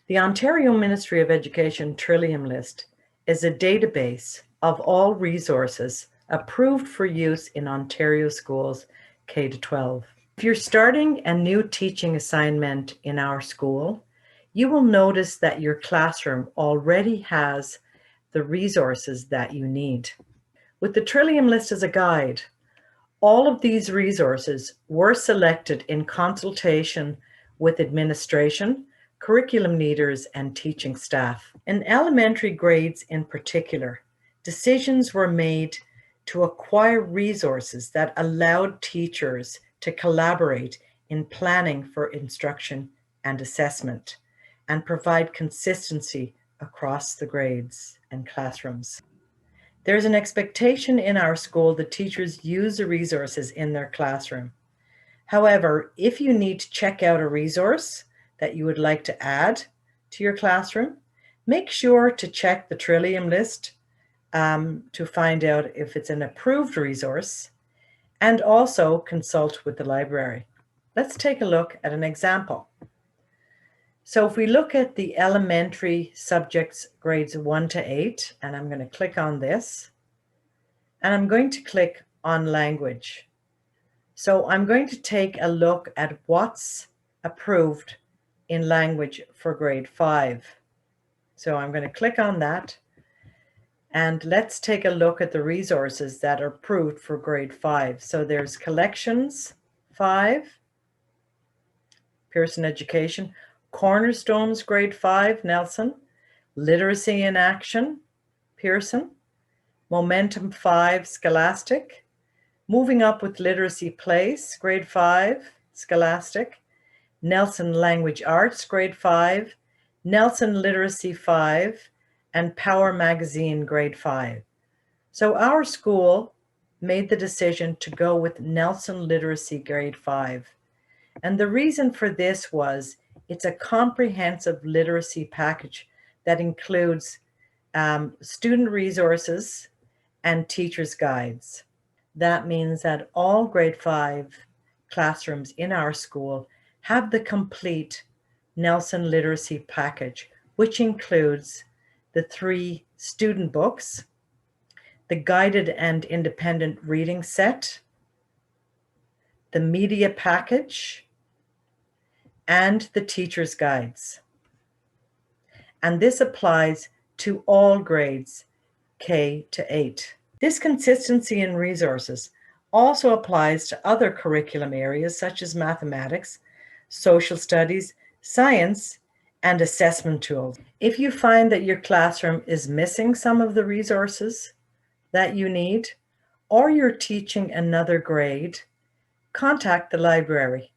The Ontario Ministry of Education Trillium List is a database of all resources approved for use in Ontario schools K-12. If you're starting a new teaching assignment in our school, you will notice that your classroom already has the resources that you need. With the Trillium List as a guide, all of these resources were selected in consultation with administration, curriculum leaders, and teaching staff. In elementary grades in particular, decisions were made to acquire resources that allowed teachers to collaborate in planning for instruction and assessment and provide consistency across the grades and classrooms. There's an expectation in our school that teachers use the resources in their classroom. However, if you need to check out a resource that you would like to add to your classroom, make sure to check the Trillium List to find out if it's an approved resource, and also consult with the library. Let's take a look at an example. So if we look at the elementary subjects grades 1 to 8, and I'm going to click on this, and I'm going to click on language. So I'm going to take a look at what's approved in language for grade 5. So I'm going to click on that, and let's take a look at the resources that are approved for grade 5. So there's Collections 5, Pearson Education, Cornerstones grade 5, Nelson, Literacy in Action, Pearson, Momentum 5, Scholastic, Moving Up with Literacy Place, grade 5, Scholastic, Nelson Language Arts, grade 5, Nelson Literacy 5, and Power Magazine, grade 5. So our school made the decision to go with Nelson Literacy, grade 5. And the reason for this was it's a comprehensive literacy package that includes student resources and teachers' guides. That means that all grade 5 classrooms in our school have the complete Nelson Literacy package, which includes the 3 student books, the guided and independent reading set, the media package, and the teacher's guides. And this applies to all grades K to 8. This consistency in resources also applies to other curriculum areas such as mathematics, social studies, science, and assessment tools. If you find that your classroom is missing some of the resources that you need, or you're teaching another grade, contact the library.